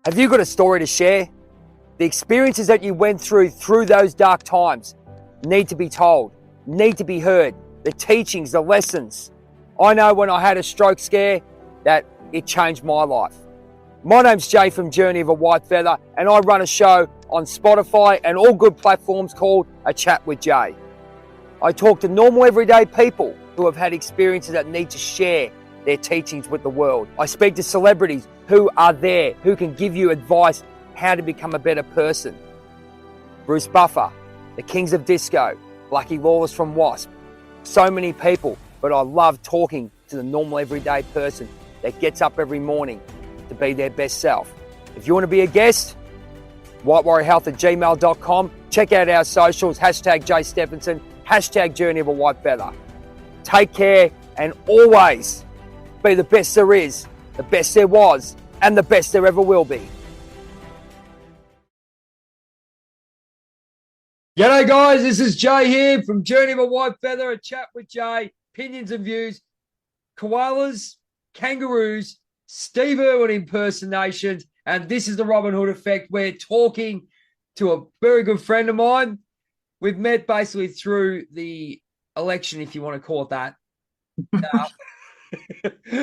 Have you got a story to share? The experiences that you went through those dark times need to be told, need to be heard. The teachings, the lessons. I know when I had a stroke scare that it changed my life. My name's Jay from Journey of a Whitefeather, and I run a show on Spotify and all good platforms called A Chat with Jay. I talk to normal everyday people who have had experiences that need to share their teachings with the world. I speak to celebrities who are there, who can give you advice how to become a better person. Bruce Buffer, the Kings of Disco, Blackie Lawless from Wasp. So many people, but I love talking to the normal everyday person that gets up every morning to be their best self. If you want to be a guest, whitewarriorhealth@gmail.com. Check out our socials, #JStephenson, #Journey of a Whitefeather. Take care and always be the best there is, the best there was, and the best there ever will be. G'day guys, this is Jay here from Journey of a Whitefeather, A Chat with Jay, opinions and views, koalas, kangaroos, Steve Irwin impersonations, and this is the Robin Hood effect. We're talking to a very good friend of mine. We've met basically through the election, if you want to call it that.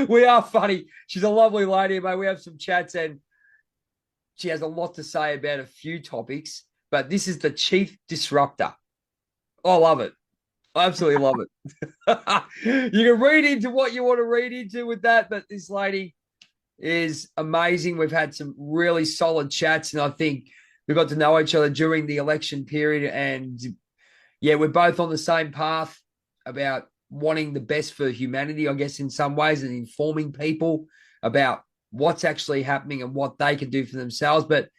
We are funny. She's a lovely lady, mate. We have some chats and she has a lot to say about a few topics, but this is the Chief Disruptor. I love it. I absolutely love it. You can read into what you want to read into with that, but this lady is amazing. We've had some really solid chats, and I think we got to know each other during the election period. And yeah, we're both on the same path about wanting the best for humanity, I guess, in some ways, and informing people about what's actually happening and what they can do for themselves. But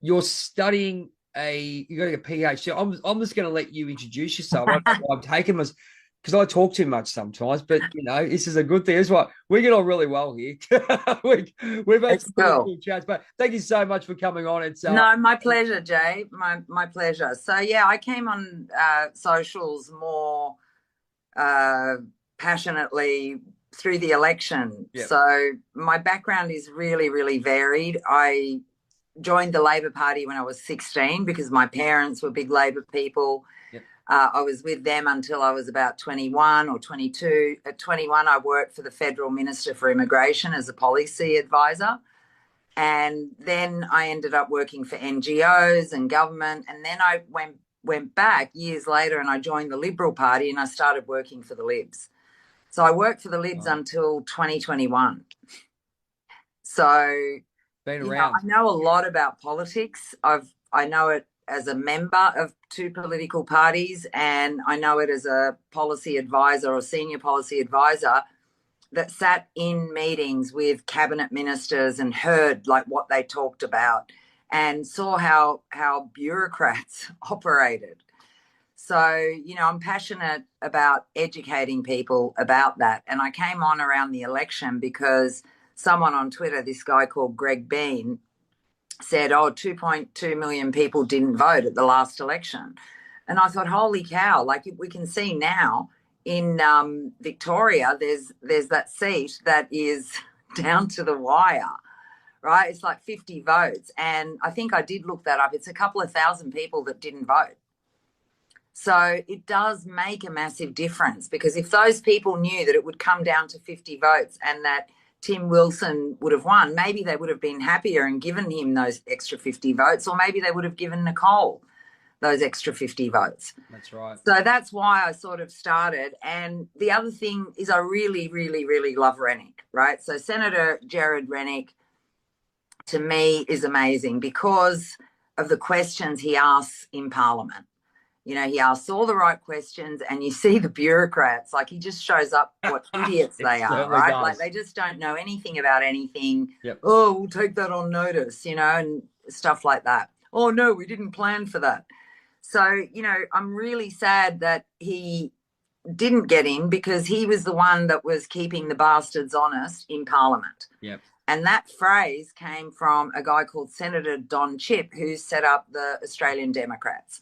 you're studying you got to get a PhD. I'm just going to let you introduce yourself. I don't know why I'm taking this because I talk too much sometimes, but this is a good thing. That's why we get on really well here. We've had some cool chats, but thank you so much for coming on. It's no, my pleasure, Jay. My pleasure. So yeah, I came on socials more passionately through the election. Yep. So my background is really, really varied. I joined the Labor Party when I was 16 because my parents were big Labor people. Yep. I was with them until I was about 21 or 22. At 21, I worked for the Federal Minister for Immigration as a policy advisor. And then I ended up working for NGOs and government. And then I went back years later and I joined the Liberal Party and I started working for the Libs. So I worked for the Libs until 2021. So I know a lot about politics. I know it as a member of two political parties, and I know it as a policy advisor or senior policy advisor that sat in meetings with cabinet ministers and heard like what they talked about and saw how bureaucrats operated. So, I'm passionate about educating people about that. And I came on around the election because someone on Twitter, this guy called Greg Bean, said, 2.2 million people didn't vote at the last election. And I thought, holy cow, like we can see now in Victoria, there's that seat that is down to the wire, right? It's like 50 votes. And I think I did look that up. It's a couple of thousand people that didn't vote. So it does make a massive difference because if those people knew that it would come down to 50 votes and that Tim Wilson would have won, maybe they would have been happier and given him those extra 50 votes, or maybe they would have given Nicole those extra 50 votes. That's right. So that's why I sort of started. And the other thing is I really, really, really love Rennick, right? So Senator Jared Rennick, to me, is amazing because of the questions he asks in Parliament. He asks all the right questions and you see the bureaucrats, like he just shows up what idiots they are, right? Does. Like they just don't know anything about anything. Yep. Oh, we'll take that on notice, and stuff like that. Oh, no, we didn't plan for that. So, I'm really sad that he didn't get in because he was the one that was keeping the bastards honest in Parliament. Yep. And that phrase came from a guy called Senator Don Chipp, who set up the Australian Democrats.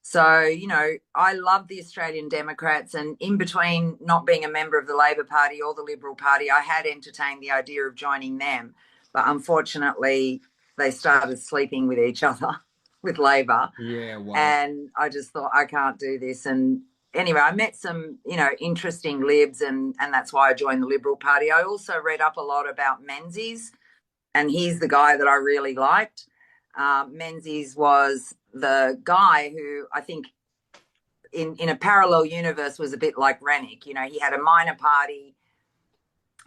So, I love the Australian Democrats, and in between not being a member of the Labor Party or the Liberal Party, I had entertained the idea of joining them. but unfortunately they started sleeping with each other with Labor. Yeah, wow. And I just thought, I can't do this. And anyway, I met some, interesting libs, and that's why I joined the Liberal Party. I also read up a lot about Menzies, and he's the guy that I really liked. Menzies was the guy who I think in a parallel universe was a bit like Rennick. He had a minor party.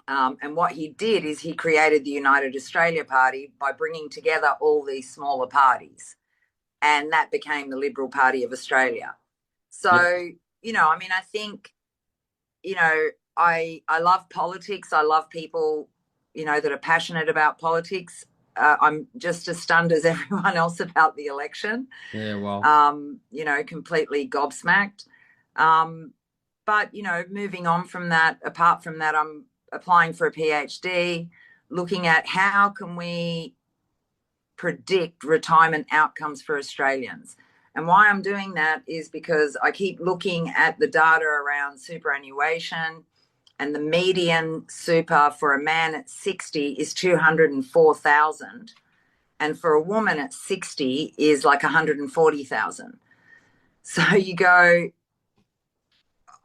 And what he did is he created the United Australia Party by bringing together all these smaller parties. And that became the Liberal Party of Australia. So, I think, I love politics. I love people, that are passionate about politics. I'm just as stunned as everyone else about the election. Yeah, well. Completely gobsmacked. But, moving on from that, apart from that, I'm applying for a PhD, looking at how can we predict retirement outcomes for Australians. And why I'm doing that is because I keep looking at the data around superannuation, and the median super for a man at 60 is 204,000, and for a woman at 60 is like 140,000. So you go,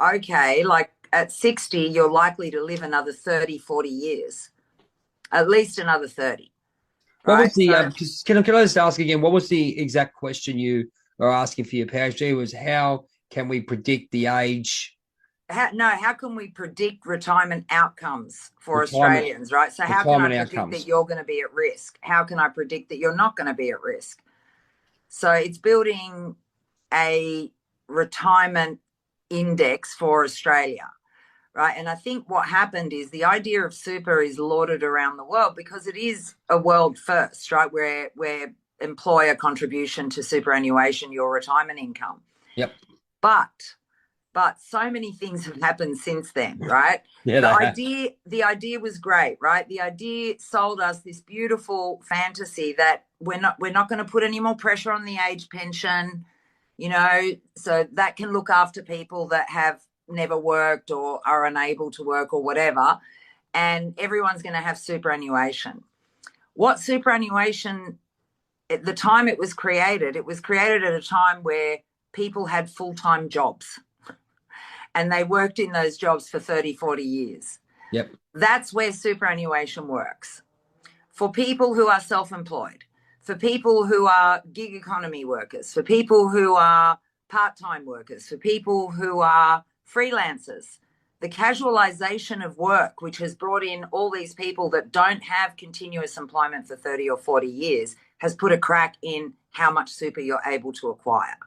okay, like at 60, you're likely to live another 30, 40 years, at least another 30. What was the, can I just ask again, what was the exact question you were asking for your PhD? Was how can we predict the age? How can we predict retirement outcomes for Australians, right? So how can I predict that you're going to be at risk? How can I predict that you're not going to be at risk? So it's building a retirement index for Australia, right? And I think what happened is the idea of super is lauded around the world because it is a world first, right? Where employer contribution to superannuation, your retirement income. Yep. But so many things have happened since then, right? Yeah, the idea was great, right? The idea sold us this beautiful fantasy that we're not going to put any more pressure on the age pension, so that can look after people that have never worked or are unable to work or whatever, and everyone's going to have superannuation. What superannuation, at the time it was created at a time where people had full-time jobs. And they worked in those jobs for 30, 40 years. Yep. That's where superannuation works. For people who are self-employed, for people who are gig economy workers, for people who are part-time workers, for people who are freelancers, the casualisation of work, which has brought in all these people that don't have continuous employment for 30 or 40 years, has put a crack in how much super you're able to acquire.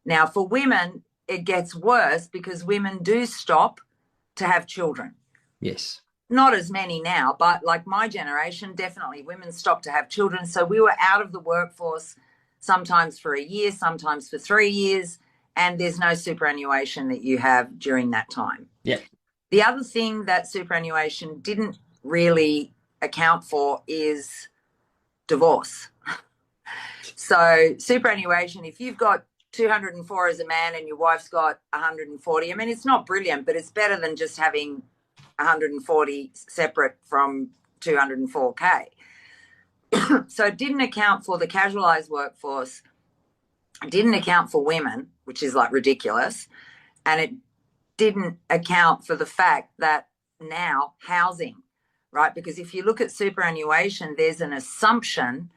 Now, for women, it gets worse because women do stop to have children. Yes. Not as many now, but like my generation, definitely women stopped to have children. So we were out of the workforce sometimes for a year, sometimes for 3 years, and there's no superannuation that you have during that time. Yeah. The other thing that superannuation didn't really account for is divorce. So superannuation, if you've got 204 as a man and your wife's got 140. I mean, it's not brilliant, but it's better than just having 140 separate from 204K. So it didn't account for the casualised workforce. It didn't account for women, which is like ridiculous. And it didn't account for the fact that now housing, right? Because if you look at superannuation, there's an assumption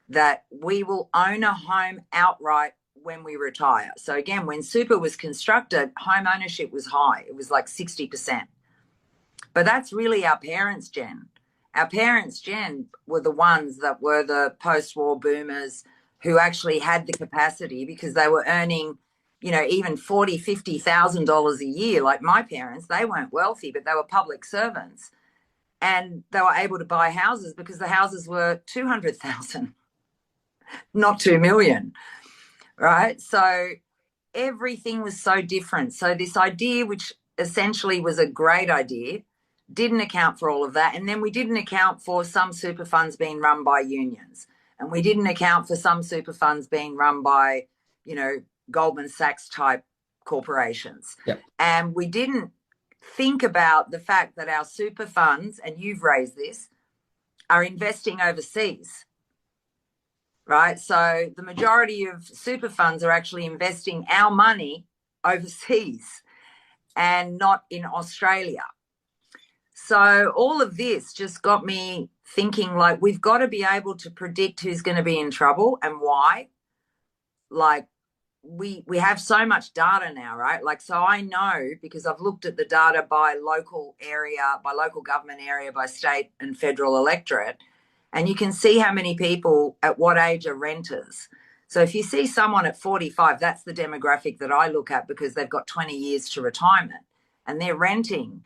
that we will own a home outright when we retire. So again, when super was constructed, home ownership was high. It was like 60%. But that's really our parents' gen. Our parents' gen were the ones that were the post-war boomers who actually had the capacity because they were earning, even $40,000, $50,000 a year. Like my parents, they weren't wealthy, but they were public servants. And they were able to buy houses because the houses were 200,000, not 2 million. Right? So everything was so different. So this idea, which essentially was a great idea, didn't account for all of that. And then we didn't account for some super funds being run by unions. And we didn't account for some super funds being run by, Goldman Sachs type corporations. Yep. And we didn't think about the fact that our super funds, and you've raised this, are investing overseas, right? So the majority of super funds are actually investing our money overseas and not in Australia. So all of this just got me thinking, like, we've got to be able to predict who's going to be in trouble and why. Like, we have so much data now, right? Like, so I know, because I've looked at the data by local area, by local government area, by state and federal electorate, and you can see how many people at what age are renters. So if you see someone at 45, that's the demographic that I look at, because they've got 20 years to retirement and they're renting.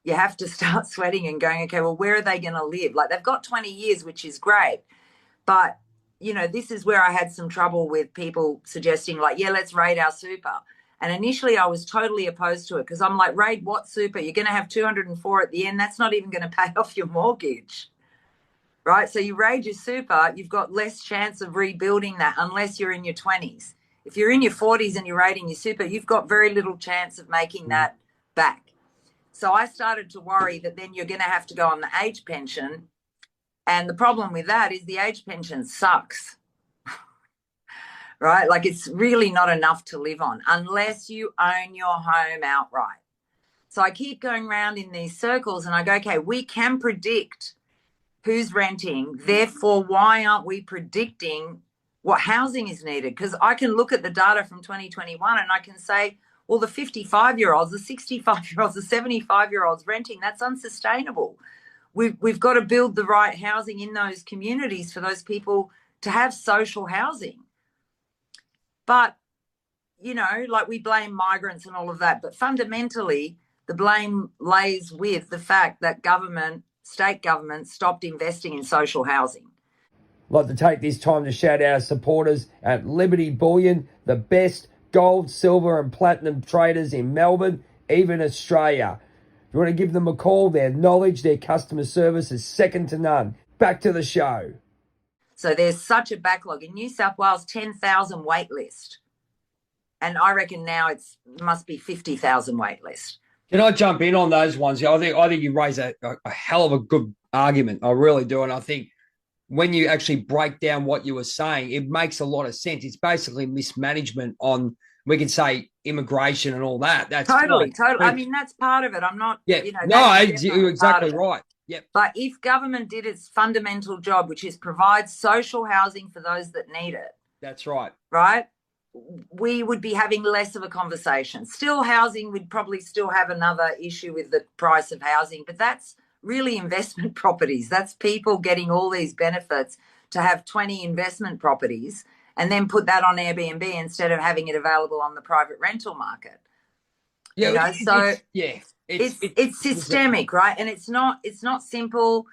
You have to start sweating and going, okay, well, where are they going to live? Like, they've got 20 years, which is great. But, you know, this is where I had some trouble with people suggesting, like, yeah, let's raid our super. And initially I was totally opposed to it, because I'm like, raid what super? You're going to have 204 at the end. That's not even going to pay off your mortgage, right? So you raid your super, you've got less chance of rebuilding that unless you're in your 20s. If you're in your 40s and you're raiding your super, you've got very little chance of making that back. So I started to worry that then you're going to have to go on the age pension. And the problem with that is the age pension sucks, right? Like, it's really not enough to live on unless you own your home outright. So I keep going around in these circles and I go, okay, we can predict who's renting. Therefore, why aren't we predicting what housing is needed? Because I can look at the data from 2021 and I can say, well, the 55-year-olds, the 65-year-olds, the 75-year-olds renting, that's unsustainable. We've got to build the right housing in those communities for those people to have social housing. But, you know, like, we blame migrants and all of that, but fundamentally the blame lays with the fact that government, state governments, stopped investing in social housing. I'd like to take this time to shout out our supporters at Liberty Bullion, the best gold, silver and platinum traders in Melbourne, even Australia. If you want to give them a call, their knowledge, their customer service is second to none. Back to the show. So there's such a backlog. In New South Wales, 10,000 wait list. And I reckon now it's must be 50,000 wait list. Can I jump in on those ones? I think you raise a hell of a good argument. I really do. And I think when you actually break down what you were saying, it makes a lot of sense. It's basically mismanagement on, we can say, immigration and all that. That's totally. But, I mean, that's part of it. I'm not, yeah, you know. No, you're exactly right. Yep. But if government did its fundamental job, which is provide social housing for those that need it. That's right. Right? We would be having less of a conversation. Still, housing, we'd probably still have another issue with the price of housing, but that's really investment properties. That's people getting all these benefits to have 20 investment properties and then put that on Airbnb instead of having it available on the private rental market. Yeah, you know, so it's systemic, right? And it's not simple.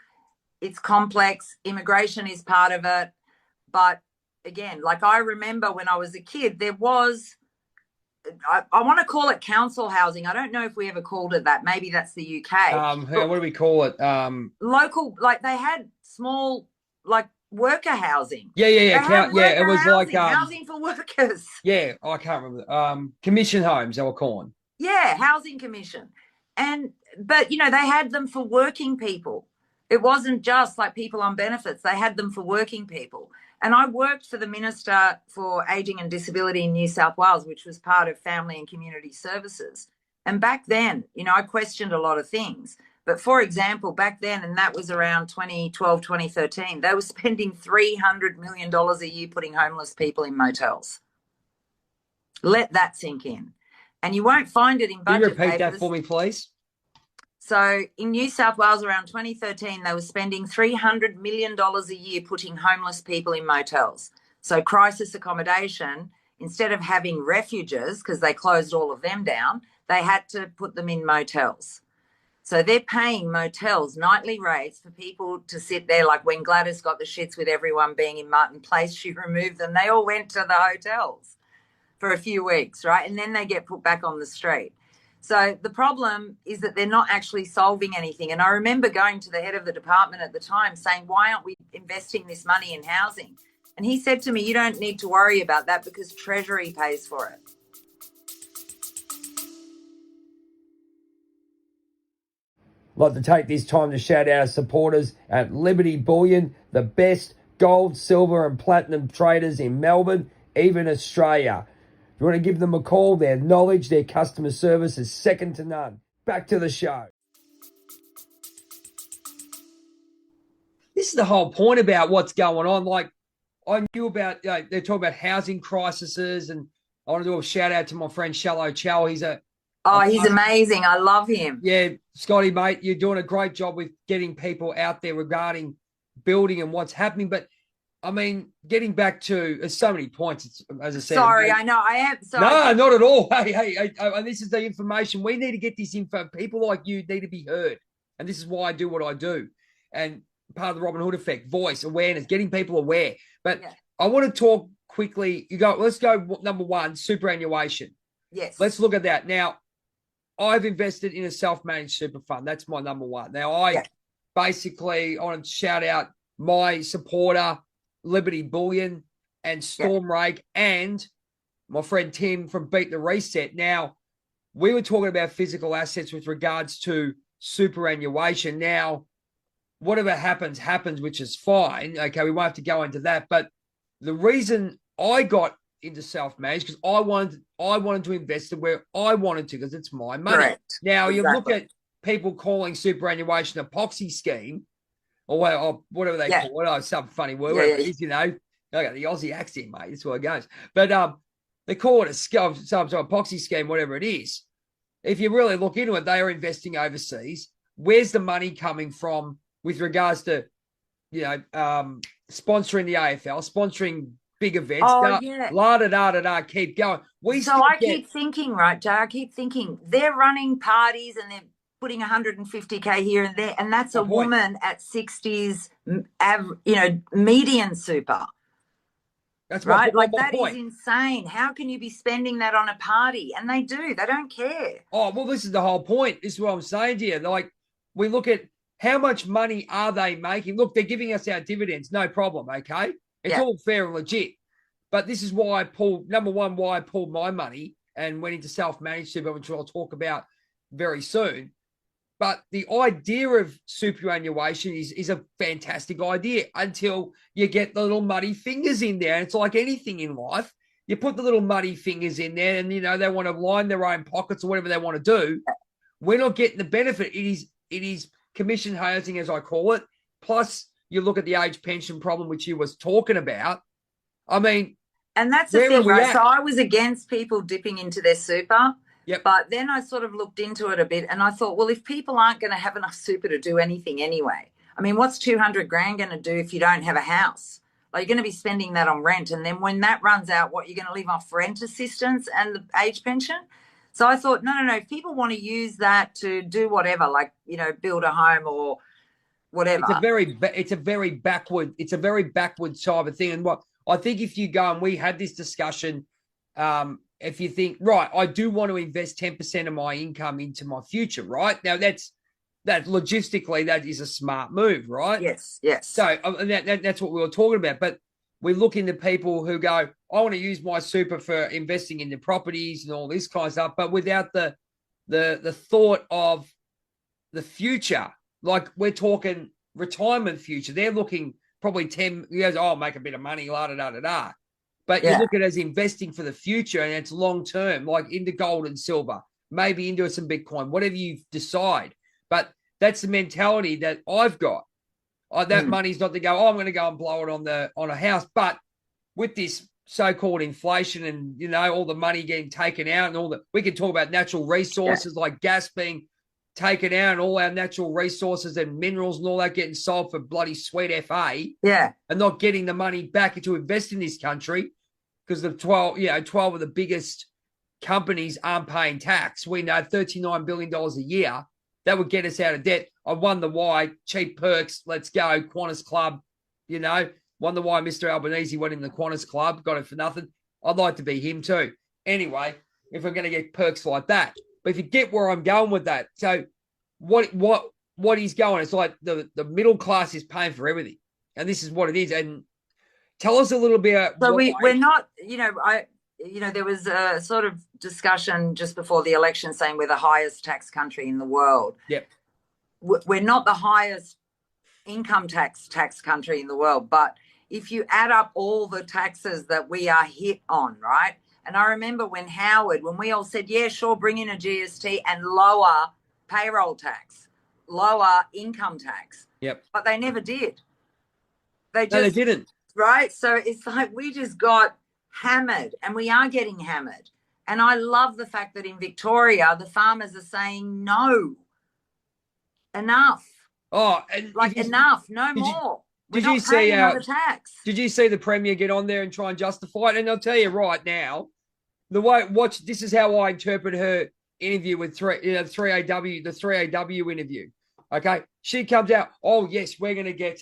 It's complex. Immigration is part of it. But again, like, I remember when I was a kid, there was, I want to call it council housing. I don't know if we ever called it that. Maybe that's the UK. What do we call it? Local, like, they had small, like, worker housing. Yeah. It was housing, like housing for workers. Yeah, I can't remember. Commission homes, they were calling. Yeah, housing commission. But, you know, they had them for working people. It wasn't just like people on benefits. They had them for working people. And I worked for the Minister for Ageing and Disability in New South Wales, which was part of Family and Community Services. And back then, you know, I questioned a lot of things. But for example, back then, and that was around 2012, 2013, they were spending $300 million a year putting homeless people in motels. Let that sink in. And you won't find it in budget papers. Can you repeat that for me, please? So in New South Wales around 2013, they were spending $300 million a year putting homeless people in motels. So crisis accommodation, instead of having refuges, because they closed all of them down, they had to put them in motels. So they're paying motels nightly rates for people to sit there. Like, when Gladys got the shits with everyone being in Martin Place, she removed them. They all went to the hotels for a few weeks, right? And then they get put back on the street. So the problem is that they're not actually solving anything. And I remember going to the head of the department at the time saying, why aren't we investing this money in housing? And he said to me, you don't need to worry about that because Treasury pays for it. I'd like to take this time to shout out our supporters at Liberty Bullion, the best gold, silver and platinum traders in Melbourne, even Australia. If you want to give them a call, their knowledge, their customer service is second to none. Back to the show. This is the whole point about what's going on. Like, I knew about, they're talking about housing crises, and I want to do a shout out to my friend Shallow Chow. He's he's amazing. I love him. Yeah, Scotty, mate, you're doing a great job with getting people out there regarding building and what's happening. But I mean, getting back to, there's so many points. It's, as I said, sorry, I know I am. No, not at all. Hey, and this is the information. We need to get this info. People like you need to be heard, and this is why I do what I do. And part of the Robin Hood effect, voice, awareness, getting people aware. But I want to talk quickly. Let's go number one, superannuation. Yes. Let's look at that. Now, I've invested in a self-managed super fund. That's my number one. Now, basically, I want to shout out my supporter, Liberty Bullion and Storm Rake, and my friend Tim from Beat the Reset. Now, we were talking about physical assets with regards to superannuation. Now, whatever happens, which is fine. Okay, we won't have to go into that. But the reason I got into self-managed because I wanted to invest it where I wanted to because it's my money. Correct. Now, you look at people calling superannuation a poxy scheme or whatever they call it. Oh, some funny word. Whatever it is, you know. I got the Aussie accent, mate. That's where it goes. But they call it some sort of poxy scheme, whatever it is. If you really look into it, they are investing overseas. Where's the money coming from with regards to, sponsoring the AFL, sponsoring big events? Keep going. Keep thinking, right, Jay? I keep thinking they're running parties and they're putting 150K here and there, and that's a woman at 60s, median super. That's right. Like that is insane. How can you be spending that on a party? And they do. They don't care. Oh, well, this is the whole point. This is what I'm saying to you. Like, we look at how much money are they making? Look, they're giving us our dividends. No problem, okay? It's all fair and legit. But this is why I pulled my money and went into self-managed super, which I'll talk about very soon. But the idea of superannuation is a fantastic idea until you get the little muddy fingers in there. And it's like anything in life. You put the little muddy fingers in there and, they want to line their own pockets or whatever they want to do. We're not getting the benefit. It is commission housing, as I call it. Plus, you look at the age pension problem, which you was talking about. I mean, and that's the thing, right? So I was against people dipping into their super. Yep. But then I sort of looked into it a bit and I thought, well, if people aren't going to have enough super to do anything anyway, I mean, what's 200 grand going to do if you don't have a house? Like, you're going to be spending that on rent. And then when that runs out, you're going to live off rent assistance and the age pension? So I thought, no. If people want to use that to do whatever, like, build a home or whatever. It's a very backward type of thing. And what I think if you go, and we had this discussion, if you think, right, I do want to invest 10% of my income into my future, right? Now, that logistically, that is a smart move, right? Yes. So that's what we were talking about. But we look into people who go, I want to use my super for investing in the properties and all this kind of stuff, but without the thought of the future. Like, we're talking retirement future. They're looking probably 10 years, I'll make a bit of money, la-da-da-da-da. But you look at it as investing for the future, and it's long-term, like into gold and silver, maybe into some Bitcoin, whatever you decide. But that's the mentality that I've got. That money's not to go, I'm going to go and blow it on a house. But with this so-called inflation and, all the money getting taken out and we can talk about natural resources like gas being taken out and all our natural resources and minerals and all that getting sold for bloody sweet FA. Yeah. And not getting the money back to invest in this country. Because the 12 of the biggest companies aren't paying tax. We know $39 billion a year. That would get us out of debt. I wonder why. Cheap perks. Let's go. Qantas Club. Wonder why Mr. Albanese went in the Qantas Club. Got it for nothing. I'd like to be him too. Anyway, if we're going to get perks like that. But if you get where I'm going with that. So what he's going, it's like the middle class is paying for everything. And this is what it is. And tell us a little bit. So we're not, there was a sort of discussion just before the election saying we're the highest tax country in the world. Yep. we're not the highest income tax country in the world, but if you add up all the taxes that we are hit on, right? And I remember when we all said, yeah, sure, bring in a GST and lower payroll tax, lower income tax. Yep. But they never did. No, they didn't. Right? So it's like we just got hammered, and we are getting hammered. And I love the fact that in Victoria, the farmers are saying, no, enough. Oh, like enough, no more. We're not paying another tax. Did you see the Premier get on there and try and justify it? And I'll tell you right now, this is how I interpret her interview with the 3AW interview. Okay. She comes out, oh, yes, we're going to get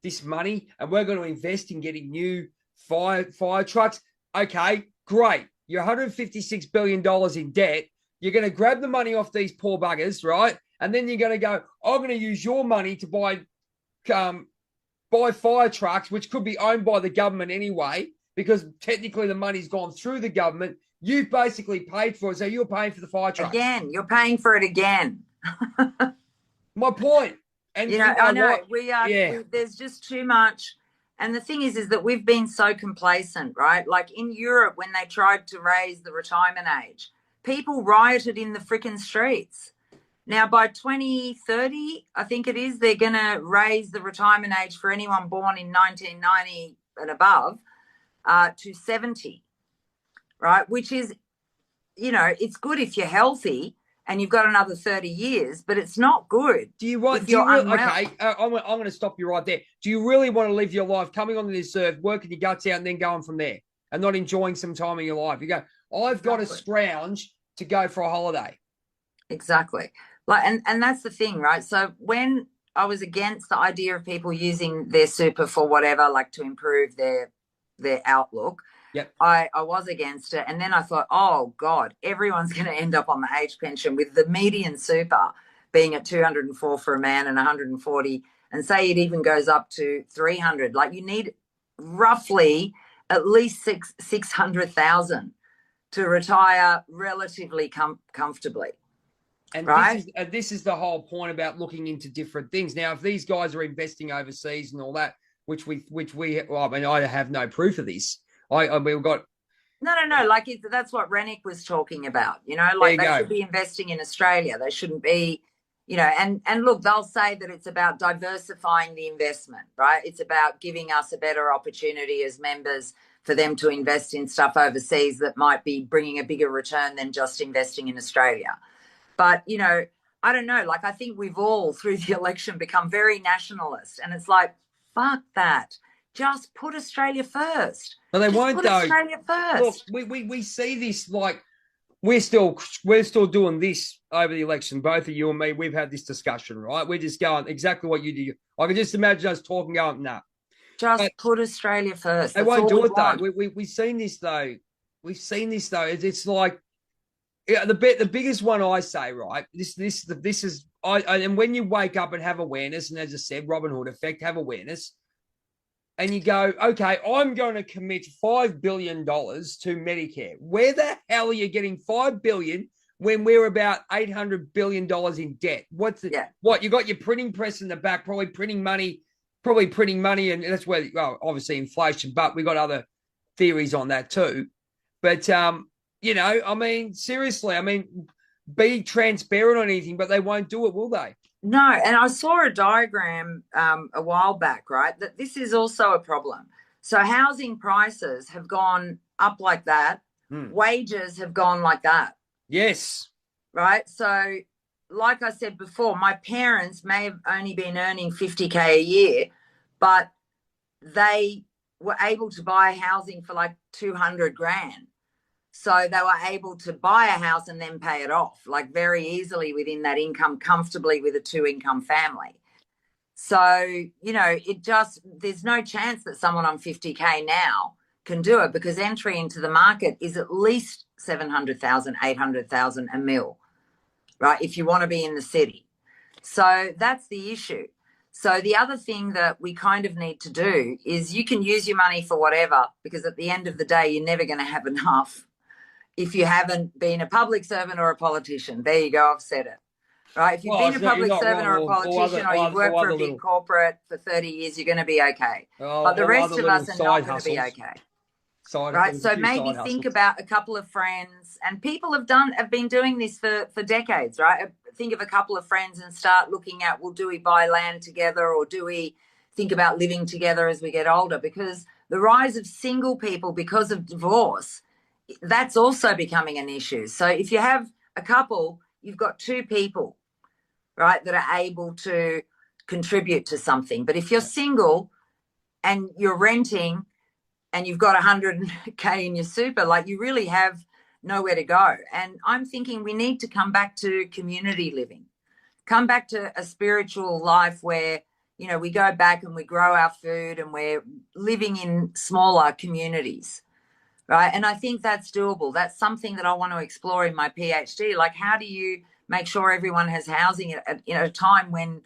this money and we're going to invest in getting new fire trucks. Okay, great. You're $156 billion in debt. You're going to grab the money off these poor buggers, right? And then you're going to go, I'm going to use your money to buy fire trucks, which could be owned by the government anyway, because technically the money's gone through the government. You basically paid for it, so you're paying for the fire trucks. Again, you're paying for it again. My point. And I know we are. There's just too much. And the thing is that we've been so complacent, right? Like in Europe, when they tried to raise the retirement age, people rioted in the freaking streets. Now, by 2030, I think it is, they're going to raise the retirement age for anyone born in 1990 and above to 70, right? Which is, it's good if you're healthy and you've got another 30 years, but it's not good. Okay, I'm going to stop you right there. Do you really want to live your life coming onto this earth, working your guts out and then going from there and not enjoying some time in your life? You go, I've got to scrounge to go for a holiday. Exactly. And that's the thing, right? So when I was against the idea of people using their super for whatever, like to improve their outlook, yep. I was against it. And then I thought, oh, God, everyone's going to end up on the age pension with the median super being at 204 for a man and 140, and say it even goes up to 300. Like you need roughly at least 600,000 to retire relatively comfortably. And right? This is the whole point about looking into different things. Now, if these guys are investing overseas and all that, I have no proof of this. We've got no. Like that's what Renick was talking about. Like they should be investing in Australia. They shouldn't be, And look, they'll say that it's about diversifying the investment, right? It's about giving us a better opportunity as members for them to invest in stuff overseas that might be bringing a bigger return than just investing in Australia. But, I don't know, like I think we've all through the election become very nationalist, and it's like, fuck that. Just put Australia first. No, they won't though. Australia first. Look, we see this, like we're still doing this over the election. Both of you and me, we've had this discussion, right? We're just going exactly what you do. I can just imagine us talking, going, nah. Just put Australia first. They won't do it though. We've seen this though. It's like, yeah, the biggest one I say, right? This is and when you wake up and have awareness, and as I said, Robin Hood effect, have awareness, and you go, okay, I'm going to commit $5 billion to Medicare. Where the hell are you getting $5 billion when we're about $800 billion in debt? What you got your printing press in the back, probably printing money, and that's where, well, obviously inflation, but we got other theories on that too. But seriously, be transparent on anything, but they won't do it, will they? No, and I saw a diagram a while back, right, that this is also a problem. So housing prices have gone up like that. Wages have gone like that. Yes. Right? So like I said before, my parents may have only been earning $50K a year, but they were able to buy housing for like 200 grand. So they were able to buy a house and then pay it off, like very easily within that income, comfortably with a 2-income family. So, there's no chance that someone on 50K now can do it, because entry into the market is at least 700,000, 800,000 a mil, right? If you want to be in the city. So that's the issue. So the other thing that we kind of need to do is you can use your money for whatever, because at the end of the day, you're never going to have enough if you haven't been a public servant or a politician. There you go. I've said it. right? If you've been a public servant or a politician or you've worked for a big corporate for 30 years, you're going to be okay. But the rest of us are not going to be okay. Right. So maybe think about a couple of friends, and people have been doing this for decades, right? Think of a couple of friends and start looking at, well, do we buy land together, or do we think about living together as we get older? Because the rise of single people because of divorce, that's also becoming an issue. So if you have a couple, you've got two people, right, that are able to contribute to something. But if you're single and you're renting and you've got 100K in your super, like, you really have nowhere to go. And I'm thinking we need to come back to community living, come back to a spiritual life where, you know, we go back and we grow our food and we're living in smaller communities, right? And I think that's doable. That's something that I want to explore in my PhD. Like, how do you make sure everyone has housing at a time when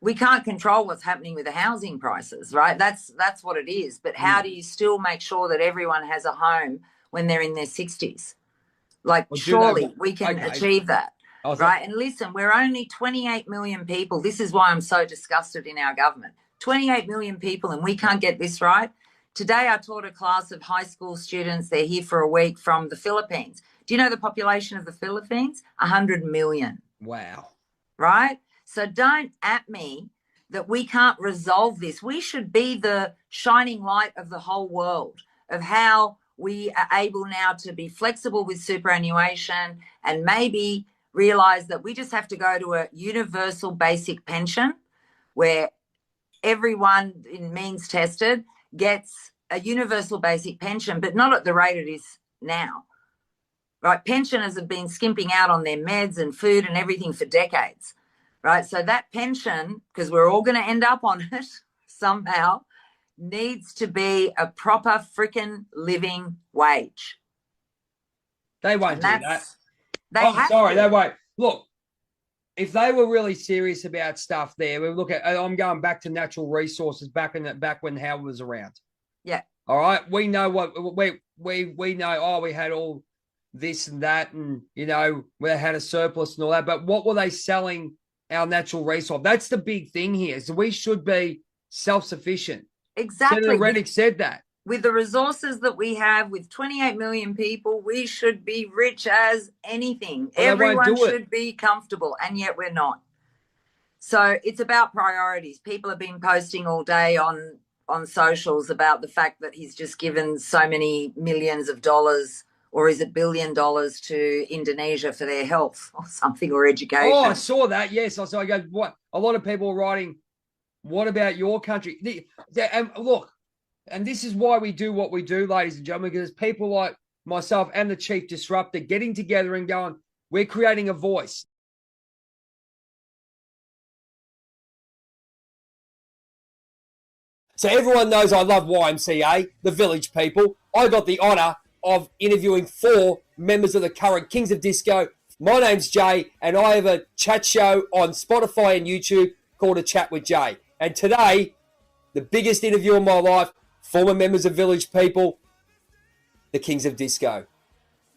we can't control what's happening with the housing prices, right? That's what it is. But how do you still make sure that everyone has a home when they're in their 60s? Like, surely we can achieve that, right? And listen, we're only 28 million people. This is why I'm so disgusted in our government. 28 million people, and we can't get this right. Today I taught a class of high school students. They're here for a week from the Philippines. Do you know the population of the Philippines? 100 million. Wow. Right? So don't at me that we can't resolve this. We should be the shining light of the whole world, of how we are able now to be flexible with superannuation, and maybe realize that we just have to go to a universal basic pension where everyone in means tested gets a universal basic pension, but not at the rate it is now. Right? Pensioners have been skimping out on their meds and food and everything for decades. Right. So that pension, because we're all going to end up on it somehow, needs to be a proper freaking living wage. They won't do that. They won't. Look, if they were really serious about stuff there, we look at, I'm going back to natural resources back when Howard was around. Yeah. All right. We know what we know. Oh, we had all this and that, and, you know, we had a surplus and all that. But what were they selling our natural resource? That's the big thing here. So we should be self-sufficient. Exactly. Senator Rennick said that. With the resources that we have, with 28 million people, we should be rich as anything. Well, everyone should be comfortable, and yet we're not. So it's about priorities. People have been posting all day on socials about the fact that he's just given so many millions of dollars, or is it $1 billion, to Indonesia for their health or something, or education. Oh, I saw that. Yes. I go, what? A lot of people are writing, what about your country? And look, and this is why we do what we do, ladies and gentlemen, because people like myself and the Chief Disruptor getting together and going, we're creating a voice. So everyone knows I love YMCA, the Village People. I got the honour of interviewing 4 members of the current Kings of Disco. My name's Jay, and I have a chat show on Spotify and YouTube called A Chat with Jay. And today, the biggest interview of my life, former members of Village People, the Kings of Disco.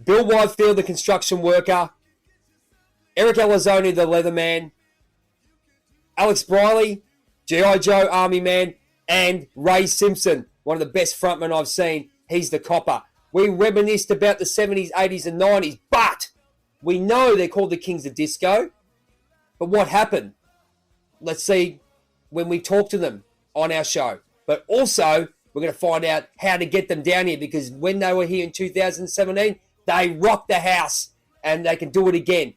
Bill Whitefeather, the construction worker. Eric Elizonia, the Leatherman. Alex Briley, G.I. Joe Army Man. And Ray Simpson, one of the best frontmen I've seen. He's the copper. We reminisced about the 70s, 80s, and 90s, but we know they're called the Kings of Disco. But what happened? Let's see when we talk to them on our show. But also, we're going to find out how to get them down here, because when they were here in 2017, they rocked the house, and they can do it again.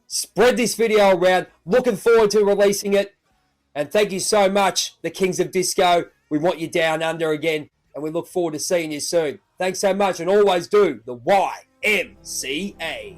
Spread this video around. Looking forward to releasing it. And thank you so much, the Kings of Disco. We want you down under again, and we look forward to seeing you soon. Thanks so much, and always do the YMCA.